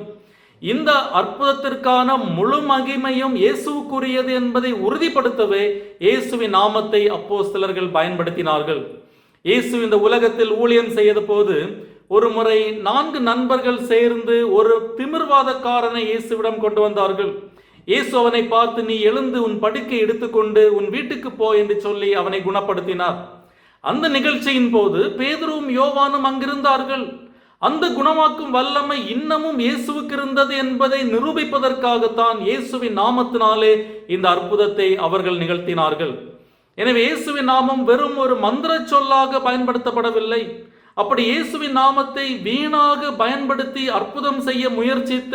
இந்த அற்புதத்திற்கான முழு மகிமையும் இயேசுவுக்குரியது என்பதை உறுதிப்படுத்தவே இயேசுவின் நாமத்தை அப்போஸ்தலர்கள் பயன்படுத்தினார்கள். இயேசு இந்த உலகத்தில் ஊழியம் செய்த போது ஒரு முறை 4 நண்பர்கள் சேர்ந்து ஒரு திமிர்வாதக்காரனை இயேசுவிடம் கொண்டு வந்தார்கள். இயேசு அவனை பார்த்து, நீ எழுந்து உன் படுக்கை எடுத்துக்கொண்டு உன் வீட்டுக்கு போ என்று சொல்லி அவனை குணப்படுத்தினார். அந்த நிகழ்ச்சியின் போது பேதுருவும் யோவானும் அங்கிருந்தார்கள். அந்த குணமாக்கும் வல்லமை இன்னமும் இயேசுவுக்கு இருந்தது என்பதை நிரூபிப்பதற்காகத்தான் இயேசுவின் நாமத்தினாலே இந்த அற்புதத்தை அவர்கள் நிகழ்த்தினார்கள். எனவே இயேசுவின் நாமம் வெறும் ஒரு மந்திர சொல்லாக பயன்படுத்தப்படவில்லை. அப்படி இயேசுவின் நாமத்தை வீணாக பயன்படுத்தி அற்புதம் செய்ய முயற்சித்த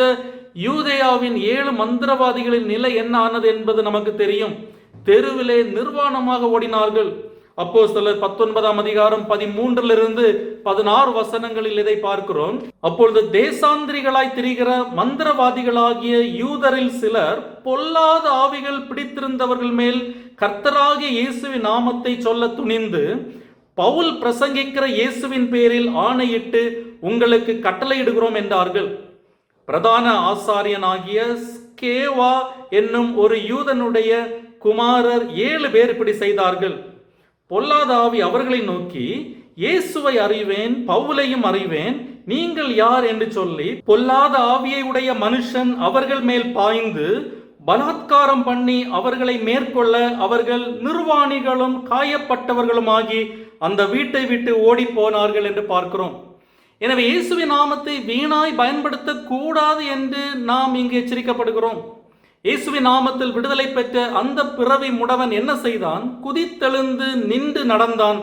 யூதேயாவின் 7 மந்திரவாதிகளின் நிலை என்ன ஆனது என்பது நமக்கு தெரியும். தெருவிலே நிர்வாணமாக ஓடினார்கள். அப்போஸ்தலர் 19:13-16 இதை பார்க்கிறோம். அப்பொழுது தேசாந்திரிகளாய் திரிகிற மந்திரவாதிகளாகிய யூதரில் சிலர் பொல்லாத ஆவிகள் பிடித்திருந்தவர்கள் மேல் கர்த்தராகிய இயேசுவின் நாமத்தை சொல்ல துணிந்து பவுல் பிரசங்கிக்கிற இயேசுவின் பேரில் ஆணையிட்டு உங்களுக்கு கட்டளையிடுகிறோம் என்றார்கள். பிரதான ஆசாரியனாகிய ஸ்கேவா என்னும் ஒரு யூதனுடைய குமாரர் 7 பேர் இப்படி செய்தார்கள். பொல்லாத ஆவி அவர்களை நோக்கி, இயேசுவை அறிவேன், பவுலையும் அறிவேன், நீங்கள் யார் என்று சொல்லி பொல்லாத ஆவியை உடைய மனுஷன் அவர்கள் மேல் பாய்ந்து பலாத்காரம் பண்ணி அவர்களை மேற்கொள்ள அவர்கள் நிர்வாணிகளும் காயப்பட்டவர்களுமாகி அந்த வீட்டை விட்டு ஓடி போனார்கள் என்று பார்க்கிறோம். எனவே இயேசுவின் நாமத்தை வீணாய் பயன்படுத்த கூடாது என்று நாம் இங்கு எச்சரிக்கப்படுகிறோம். இயேசுவின் நாமத்தில் விடுதலை பெற்ற அந்த பிறவி முடவன் என்ன செய்தான்? குதித்தெழுந்து நின்று நடந்தான்.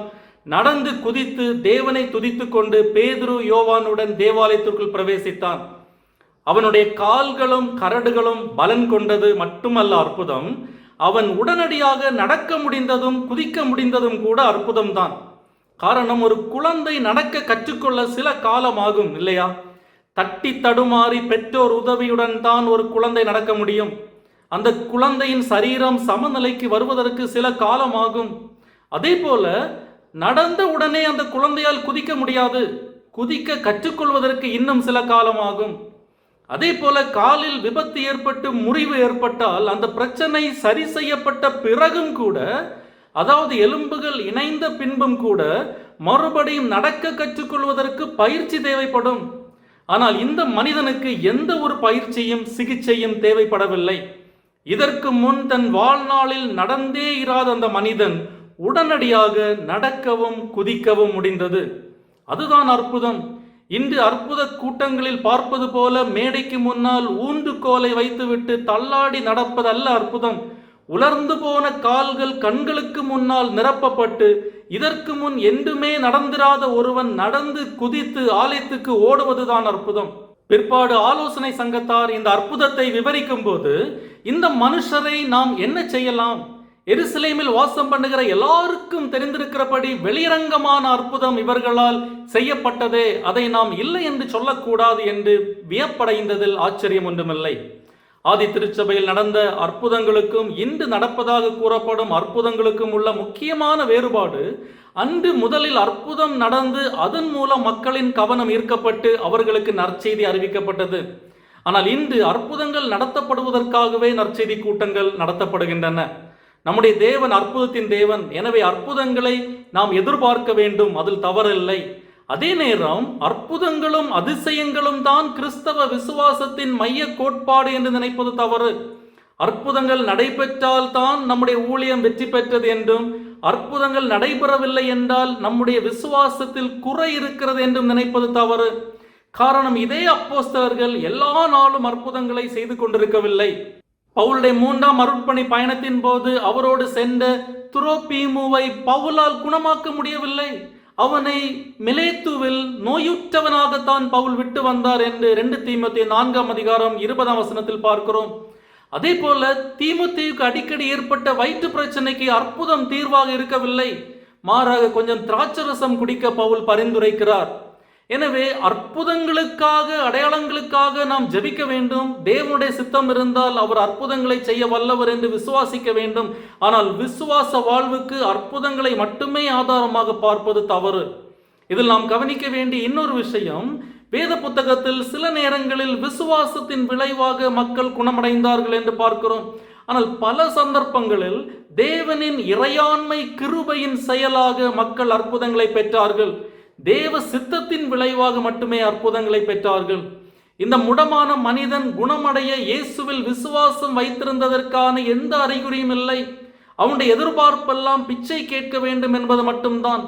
நடந்து குதித்து தேவனை துதித்து கொண்டு பேதுரு யோவானுடன் தேவாலயத்திற்குள் பிரவேசித்தான். அவனுடைய கால்களும் கரடுகளும் பலன் கொண்டது மட்டுமல்ல அற்புதம், அவன் உடனடியாக நடக்க முடிந்ததும் குதிக்க முடிந்ததும் கூட அற்புதம்தான். காரணம், ஒரு குழந்தை நடக்க கற்றுக்கொள்ள சில காலம் ஆகும் இல்லையா? தட்டி தடுமாறி பெற்றோர் உதவியுடன் தான் ஒரு குழந்தை நடக்க முடியும். அந்த குழந்தையின் சரீரம் சமநிலைக்கு வருவதற்கு சில காலம் ஆகும். அதே போல நடந்த உடனே அந்த குழந்தையால் குதிக்க முடியாது. குதிக்க கற்றுக்கொள்வதற்கு இன்னும் சில காலம் ஆகும். அதே போல காலில் விபத்து ஏற்பட்டு முறிவு ஏற்பட்டால் அந்த பிரச்சனை சரி செய்யப்பட்ட பிறகும் கூட, அதாவது எலும்புகள் இணைந்த பின்பும் கூட மறுபடியும் நடக்க கற்றுக்கொள்வதற்கு பயிற்சி தேவைப்படும். ஆனால் இந்த மனிதனுக்கு எந்த ஒரு பயிற்சியும் சிகிச்சையும் தேவைப்படவில்லை. இதற்கு முன் தன் வாழ்நாளில் நடந்தே இராத அந்த மனிதன் உடனடியாக நடக்கவும் குதிக்கவும் முடிந்தது. அதுதான் அற்புதம். இன்று அற்புத கூட்டங்களில் பார்ப்பது போல மேடைக்கு முன்னால் ஊன்றுகோலை வைத்துவிட்டு தள்ளாடி நடப்பதல்ல அற்புதம். உலர்ந்து போன கால்கள் கண்களுக்கு முன்னால் நிரப்பப்பட்டு இதற்கு முன் என்றுமே நடந்திராத ஒருவன் நடந்து குதித்து ஆலயத்துக்கு ஓடுவதுதான் அற்புதம். பிற்பாடு ஆலோசனை சங்கத்தார் இந்த அற்புதத்தை விவரிக்கும் போது, இந்த மனுஷரை நாம் என்ன செய்யலாம்? எருசலேமில் வாசம் பண்ணுகிற எல்லாருக்கும் தெரிந்திருக்கிறபடி வெளியரங்கமான அற்புதம் இவர்களால் செய்யப்பட்டதே, அதை நாம் இல்லை என்று சொல்லக்கூடாது என்று வியப்படைந்ததில் ஆச்சரியம் ஒன்றுமில்லை. ஆதி திருச்சபையில் நடந்த அற்புதங்களுக்கும் இன்று நடப்பதாக கூறப்படும் அற்புதங்களுக்கும் உள்ள முக்கியமான வேறுபாடு, அன்று முதலில் அற்புதம் நடந்து அதன் மூலம் மக்களின் கவனம் ஈர்க்கப்பட்டு அவர்களுக்கு நற்செய்தி அறிவிக்கப்பட்டது. ஆனால் இன்று அற்புதங்கள் நடத்தப்படுவதற்காகவே நற்செய்தி கூட்டங்கள் நடத்தப்படுகின்றன. நம்முடைய தேவன் அற்புதத்தின் தேவன். எனவே அற்புதங்களை நாம் எதிர்பார்க்க வேண்டும், அதில் தவறில்லை. அதே நேரம் அற்புதங்களும் அதிசயங்களும் தான் கிறிஸ்தவ விசுவாசத்தின் மைய கோட்பாடு என்று நினைப்பது தவறு. அற்புதங்கள் நடைபெற்றால் தான் நம்முடைய ஊழியம் வெற்றி பெற்றது என்றும், அற்புதங்கள் நடைபெறவில்லை என்றால் நம்முடைய விசுவாசத்தில் குறை இருக்கிறது என்றும் நினைப்பது தவறு. காரணம், இதே அப்போஸ்தலர்கள் எல்லா நாளும் அற்புதங்களை செய்து கொண்டிருக்கவில்லை. பவுலுடைய 3ஆம் அருட்பணி பயணத்தின் போது அவரோடு சென்ற துரோபீமுவை பவுலால் குணமாக்க முடியவில்லை. அவனை மிலேத்துவில் நோயுற்றவனாகத்தான் பவுல் விட்டு வந்தார் என்று 2 தீமோத்தேயு 4ஆம் அதிகாரம் 20ஆம் வசனத்தில் பார்க்கிறோம். அதே போல தீமோத்தேயுக்கு அடிக்கடி ஏற்பட்ட வயிற்று பிரச்சனைக்கு அற்புதம் தீர்வாக இருக்கவில்லை. மாறாக கொஞ்சம் திராட்சரசம் குடிக்க பவுல் பரிந்துரைக்கிறார். எனவே அற்புதங்களுக்காக, அடையாளங்களுக்காக நாம் ஜெபிக்க வேண்டும். தேவனுடைய சித்தம் இருந்தால் அவர் அற்புதங்களை செய்ய வல்லவர் என்று விசுவாசிக்க வேண்டும். ஆனால் விசுவாச வாழ்வுக்கு அற்புதங்களை மட்டுமே ஆதாரமாக பார்ப்பது தவறு. இதில் நாம் கவனிக்க வேண்டிய இன்னொரு விஷயம், வேத புத்தகத்தில் சில நேரங்களில் விசுவாசத்தின் விளைவாக மக்கள் குணமடைந்தார்கள் என்று பார்க்கிறோம். ஆனால் பல சந்தர்ப்பங்களில் தேவனின் இறையாண்மை கிருபையின் செயலாக மக்கள் அற்புதங்களை பெற்றார்கள். தேவ சித்தத்தின் விளைவாக மட்டுமே அற்புதங்களை பெற்றார்கள். இந்த முடமான மனிதன் குணமடைய இயேசுவில் விசுவாசம் வைத்திருந்ததற்கான எந்த அறிகுறியும் இல்லை. அவனுடைய எதிர்பார்ப்பெல்லாம் பிச்சை கேட்க வேண்டும் என்பது மட்டும்தான்.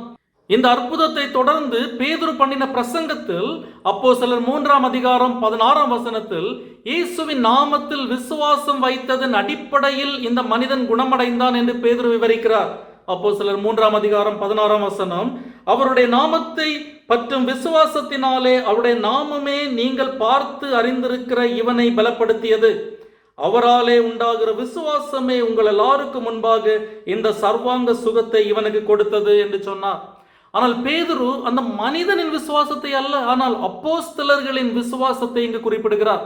இந்த அற்புதத்தை தொடர்ந்து பேதுரு பண்ணின பிரசங்கத்தில் அப்போஸ்தலர் 3ஆம் அதிகாரம் 16ஆம் வசனத்தில் இயேசுவின் நாமத்தில் விசுவாசம் வைத்ததன் அடிப்படையில் இந்த மனிதன் குணமடைந்தான் என்று பேதுரு விவரிக்கிறார். அப்போஸ்தலர் 3ஆம் அதிகாரம் 16ஆம் வசனம், அவருடைய நாமத்தை பற்றும் விசுவாசத்தினாலே அவருடைய நாமமே நீங்கள் பார்த்து அறிந்திருக்கிற இவனை பலப்படுத்தியது. அவராலே உண்டாகிற விசுவாசமே உங்கள் எல்லாருக்கும் முன்பாக இந்த சர்வாங்க சுகத்தை இவனுக்கு கொடுத்தது என்று சொன்னார். ஆனால் பேதுரு அந்த மனிதனின் விசுவாசத்தை அல்ல, ஆனால் அப்போஸ்தலர்களின் விசுவாசத்தை இங்கு குறிப்பிடுகிறார்.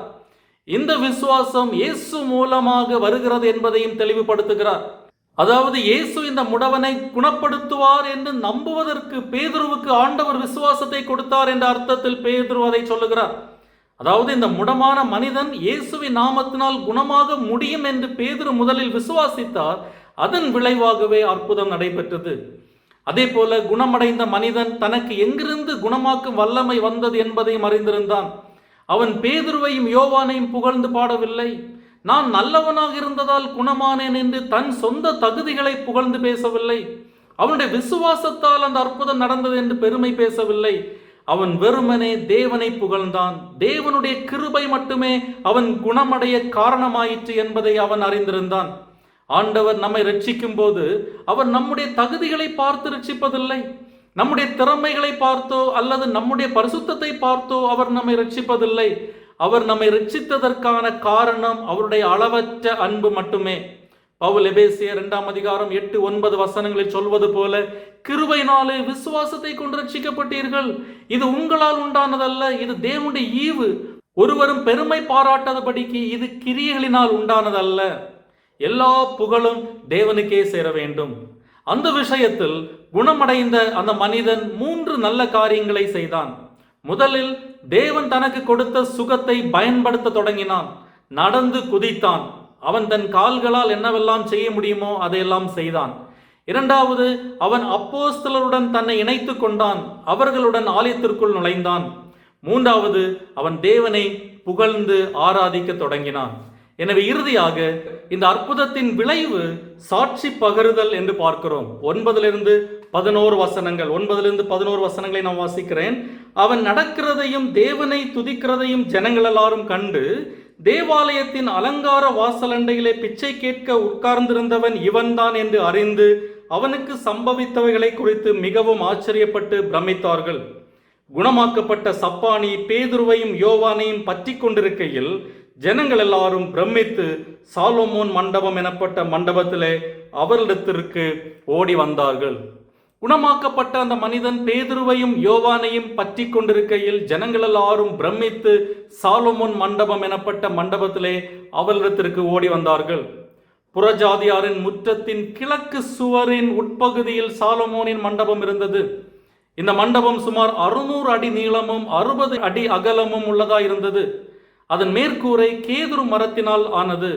இந்த விசுவாசம் இயேசு மூலமாக வருகிறது என்பதையும் தெளிவுபடுத்துகிறார். அதாவது இயேசு இந்த முடவனை குணப்படுத்துவார் என்று நம்புவதற்கு பேதுருவுக்கு ஆண்டவர் விசுவாசத்தை கொடுத்தார் என்ற அர்த்தத்தில் பேதுரு அதை சொல்லுகிறார். அதாவது இந்த முடமான மனிதன் இயேசுவின் நாமத்தினால் குணமாக முடியும் என்று பேதுரு முதலில் விசுவாசித்தார். அதன் விளைவாகவே அற்புதம் நடைபெற்றது. அதே போல குணமடைந்த மனிதன் தனக்கு எங்கிருந்து குணமாக்கும் வல்லமை வந்தது என்பதையும் அறிந்திருந்தான். அவன் பேதுருவையும் யோவானையும் புகழ்ந்து பாடவில்லை. நான் நல்லவனாக இருந்ததால் குணமானேன் என்று தன் சொந்த தகுதிகளை புகழ்ந்து பேசவில்லை. அவனுடைய விசுவாசத்தால் அந்த அற்புதம் நடந்தது என்று பெருமை பேசவில்லை. அவன் வெறுமனே தேவனை புகழ்ந்தான். தேவனுடைய கிருபை மட்டுமே அவன் குணமடைய காரணமாயிற்று என்பதை அவன் அறிந்திருந்தான். ஆண்டவர் நம்மை ரட்சிக்கும் போது அவர் நம்முடைய தகுதிகளை பார்த்து ரட்சிப்பதில்லை. நம்முடைய திறமைகளை பார்த்தோ அல்லது நம்முடைய பரிசுத்தத்தை பார்த்தோ அவர் நம்மை ரட்சிப்பதில்லை. அவர் நம்மை ரட்சித்ததற்கான காரணம் அவருடைய அளவற்ற அன்பு மட்டுமே. பவுல் எபேசியர் 2ஆம் அதிகாரம் 8-9 வசனங்களில் சொல்வது போல, கிருபையினாலே விசுவாசத்தை கொண்டு ரட்சிக்கப்பட்டீர்கள். இது உங்களால் உண்டானதல்ல, இது தேவனுடைய ஈவு. ஒருவரும் பெருமை பாராட்டாதபடிக்கு இது கிரியைகளினால் உண்டானதல்ல. எல்லா புகழும் தேவனுக்கே சேர வேண்டும். அந்த விஷயத்தில் குணமடைந்த அந்த மனிதன் 3 நல்ல காரியங்களை செய்தான். முதலில் தேவன் தனக்கு கொடுத்த சுகத்தை பயன்படுத்த தொடங்கினான். நடந்து குதித்தான். அவன் தன் கால்களால் என்னவெல்லாம் செய்ய முடியுமோ அதையெல்லாம் செய்தான். இரண்டாவது, அவன் அப்போஸ்தலருடன் தன்னை இணைத்து கொண்டான். அவர்களுடன் ஆலயத்திற்குள் நுழைந்தான். மூன்றாவது, அவன் தேவனை புகழ்ந்து ஆராதிக்க தொடங்கினான். எனவே இறுதியாக இந்த அற்புதத்தின் விளைவு சாட்சி பகருதல் என்று பார்க்கிறோம். 9-11 வசனங்களை நான் வாசிக்கிறேன். அவன் நடக்கிறதையும் தேவனை துதிக்கிறதையும் ஜனங்கள் எல்லாரும் கண்டு, தேவாலயத்தின் அலங்கார வாசலண்டையிலே பிச்சை கேட்க உட்கார்ந்திருந்தவன் இவன்தான் என்று அறிந்து அவனுக்கு சம்பவித்தவைகளை குறித்து மிகவும் ஆச்சரியப்பட்டு பிரமித்தார்கள். குணமாக்கப்பட்ட சப்பானி பேதுருவையும் யோவானையும் பற்றி கொண்டிருக்கையில் ஜனங்கள் எல்லாரும் பிரமித்து சாலோமோன் மண்டபம் எனப்பட்ட மண்டபத்திலே அவரிடத்திற்கு ஓடி வந்தார்கள். குணமாக்கப்பட்ட அந்த மனிதன் பேதுருவையும் யோவானையும் பற்றி கொண்டிருக்கையில் ஜனங்கள் எல்லாரும் பிரமித்து சாலோமோன் மண்டபம் எனப்பட்ட மண்டபத்திலே அவரிடத்திற்கு ஓடி வந்தார்கள். புறஜாதியாரின் முற்றத்தின் கிழக்கு சுவரின் உட்பகுதியில் சாலோமோனின் மண்டபம் இருந்தது. இந்த மண்டபம் சுமார் 600 அடி நீளமும் 60 அடி அகலமும் உள்ளதாயிருந்தது. அதன் மேற்கூரை கேதுரு மரத்தினால் ஆனது.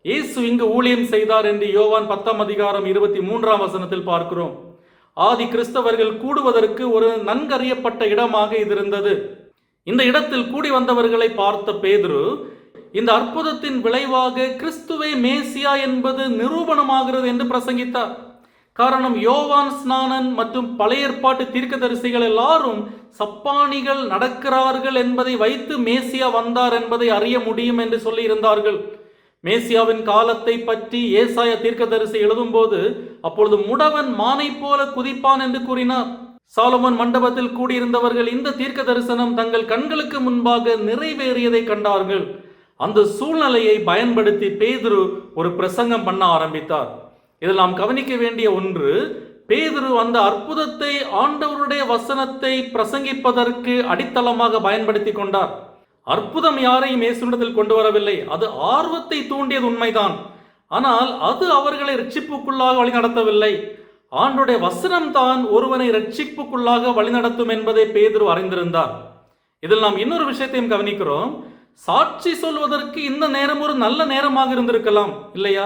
இயேசு இங்கு ஊழியம் செய்தார் என்று யோவான் 10:23 பார்க்கிறோம். ஆதி கிறிஸ்தவர்கள் கூடுவதற்கு ஒரு நன்கறியப்பட்ட இடமாக இது இருந்தது. இந்த இடத்தில் கூடி வந்தவர்களை பார்த்த பேதுரு, இந்த அற்புதத்தின் விளைவாக கிறிஸ்துவே மேசியா என்பது நிரூபணமாகிறது என்று பிரசங்கித்தார். காரணம், யோவான் ஸ்நானன் மற்றும் பழைய ஏற்பாட்டு தீர்க்கதரிசிகள் எல்லாரும் சப்பானிகள் நடக்கிறார்கள் என்பதை வைத்து மேசியா வந்தார் என்பதை அறிய முடியும் என்று சொல்லி இருந்தார்கள். மேசியாவின் காலத்தை பற்றி ஏசாயா தீர்க்கதரிசி எழுதும்போது, அப்பொழுது முடவன் மானை போல குதிப்பான் என்று கூறினார். சாலமோன் மண்டபத்தில் கூடியிருந்தவர்கள் இந்த தீர்க்க தரிசனம் தங்கள் கண்களுக்கு முன்பாக நிறைவேறியதை கண்டார்கள். அந்த சூழ்நிலையை பயன்படுத்தி பேதுரு ஒரு பிரசங்கம் பண்ண ஆரம்பித்தார். இதில் நாம் கவனிக்க வேண்டிய ஒன்று, பேதுரு அந்த அற்புதத்தை ஆண்டவருடைய வசனத்தை பிரசங்கிப்பதற்கு அடித்தளமாக பயன்படுத்தி கொண்டார். அற்புதம் யாரையும் இயேசுவிடத்தில் கொண்டு வரவில்லை. அது ஆர்வத்தை தூண்டியது உண்மைதான். ஆனால் அது அவர்களை ரட்சிப்புக்குள்ளாக வழிநடத்தவில்லை. ஆண்டுடைய வசனம் தான் ஒருவனை ரட்சிப்புக்குள்ளாக வழிநடத்தும் என்பதை பேதுரு அறிந்திருந்தார். இதில் நாம் இன்னொரு விஷயத்தையும் கவனிக்கிறோம். சாட்சி சொல்வதற்கு இந்த நேரம் ஒரு நல்ல நேரமாக இருந்திருக்கலாம், இல்லையா?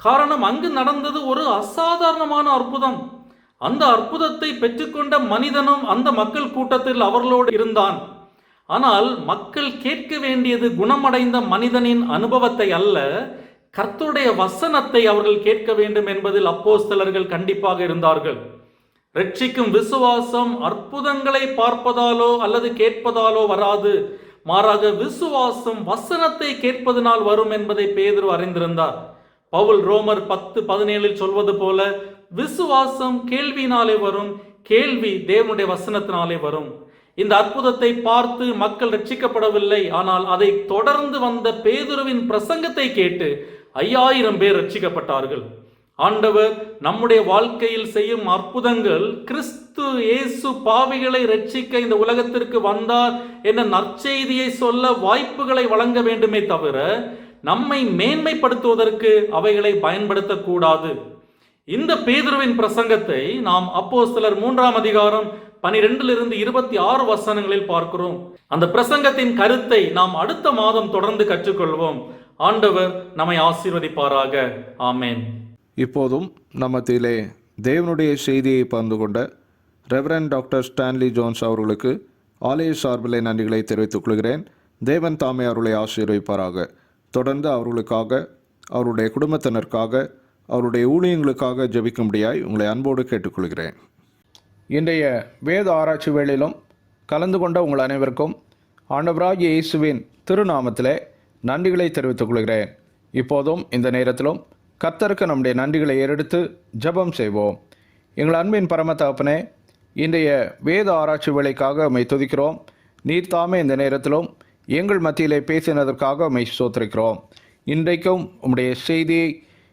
காரணம், அங்கு நடந்தது ஒரு அசாதாரணமான அற்புதம். அந்த அற்புதத்தை பெற்றுக்கொண்ட மனிதனும் அந்த மக்கள் கூட்டத்தில் அவர்களோடு இருந்தான். ஆனால் மக்கள் கேட்க வேண்டியது குணமடைந்த மனிதனின் அனுபவத்தை அல்ல, கர்த்தருடைய வசனத்தை அவர்கள் கேட்க வேண்டும் என்பதில் அப்போஸ்தலர்கள் கண்டிப்பாக இருந்தார்கள். ரட்சிக்கும் விசுவாசம் அற்புதங்களை பார்ப்பதாலோ அல்லது கேட்பதாலோ வராது. மாறாக விசுவாசம் வசனத்தை கேட்பதனால் வரும் என்பதை பேதுரு அறிந்திருந்தார். பவுல் ரோமர் 10:17 சொல்வது போல, விசுவாசம் கேள்வியினாலே வரும், கேள்வி தேவனுடைய வசனத்தினாலே வரும். இந்த அற்புதத்தை பார்த்து மக்கள் ரட்சிக்கப்படவில்லை. ஆனால் அதை தொடர்ந்து வந்த பேதுருவின் பிரசங்கத்தை கேட்டு 5000 பேர் ரட்சிக்கப்பட்டார்கள். ஆண்டவர் நம்முடைய வாழ்க்கையில் செய்யும் அற்புதங்கள் கிறிஸ்து இயேசு பாவிகளை ரட்சிக்க இந்த உலகத்திற்கு வந்தார் என்ற நற்செய்தியை சொல்ல வாய்ப்புகளை வழங்க வேண்டுமே தவிர நம்மை மேன்மைப்படுத்துவதற்கு அவைகளை பயன்படுத்தக்கூடாது. இந்த பேதுருவின் பிரசங்கத்தை நாம் அப்போஸ்தலர் 3:12-26 பார்க்கிறோம். அந்த பிரசங்கத்தின் கருத்தை நாம் அடுத்த மாதம் தொடர்ந்து கற்றுக்கொள்வோம். ஆண்டவர் நம்மை ஆசீர்வதிப்பாராக. ஆமேன். இப்போதும் நம்ம மத்தியிலே தேவனுடைய செய்தியை பகிர்ந்து கொண்ட ரெவரண்ட் டாக்டர் ஸ்டான்லி ஜோன்ஸ் அவர்களுக்கு ஆலய சார்பிலே நன்றிகளை தெரிவித்துக் கொள்கிறேன். தேவன் தாமே அவர்களை ஆசீர்வதிப்பாராக. தொடர்ந்து அவர்களுக்காக, அவருடைய குடும்பத்தினருக்காக, அவருடைய ஊழியங்களுக்காக ஜெபிக்கும்படியாய் உங்களை அன்போடு கேட்டுக்கொள்கிறேன். இன்றைய வேத ஆராய்ச்சி வேளையிலும் கலந்து கொண்ட உங்கள் அனைவருக்கும் ஆண்டவராகிய இயேசுவின் திருநாமத்திலே நன்றிகளை தெரிவித்துக் கொள்கிறேன். இப்போதும் இந்த நேரத்திலும் கர்த்தருக்கு நம்முடைய நன்றிகளை ஏறெடுத்து ஜெபம் செய்வோம். எங்கள் அன்பின் பரம தகப்பனே, இன்றைய வேத ஆராய்ச்சி வேளைக்காக உம்மை துதிக்கிறோம். நீர் தாமே இந்த நேரத்திலும் எங்கள் மத்தியிலே பேசினதற்காக உம்மை ஸ்தோத்திரிக்கிறோம். இன்றைக்கும் உம்முடைய செய்தியை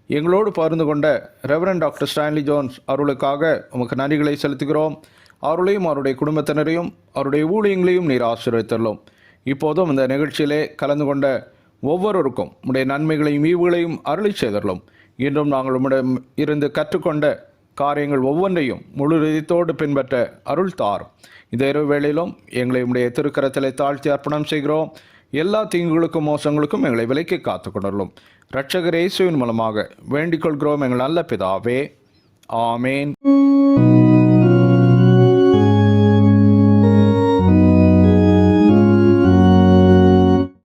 எங்களோடு பகிர்ந்து கொண்ட ரெவரண்ட் டாக்டர் ஸ்டான்லி ஜோன்ஸ் அவர்களுக்காக உமக்கு நன்றிகளை செலுத்துகிறோம். அவர்களையும் அவருடைய குடும்பத்தினரையும் அவருடைய ஊழியங்களையும் நீர் ஆசீர்வதித்தருளும். இப்போதும் இந்த நிகழ்ச்சியிலே கலந்து கொண்ட ஒவ்வொருவருக்கும் உம்முடைய நன்மைகளையும் ஈவுகளையும் அருளி செய்தருளும். இன்றும் நாங்கள் உம்மிடம் இருந்து கற்றுக்கொண்ட காரியங்கள் ஒவ்வொன்றையும் முழு இதயத்தோடு பின்பற்ற அருள் தாரும். இந்த இரவு வேளையிலும் எங்களை உம்முடைய திருக்கரத்திலே தாழ்த்தி அர்ப்பணம் செய்கிறோம். எல்லா தீங்குகளுக்கும் மோசங்களுக்கும் எங்களை விலக்கி காத்து கொண்டருளும். இரட்சகர் இயேசுவின் மூலமாக வேண்டிக் கொள்கிறோம் எங்கள் நல்ல பிதாவே. ஆமேன்.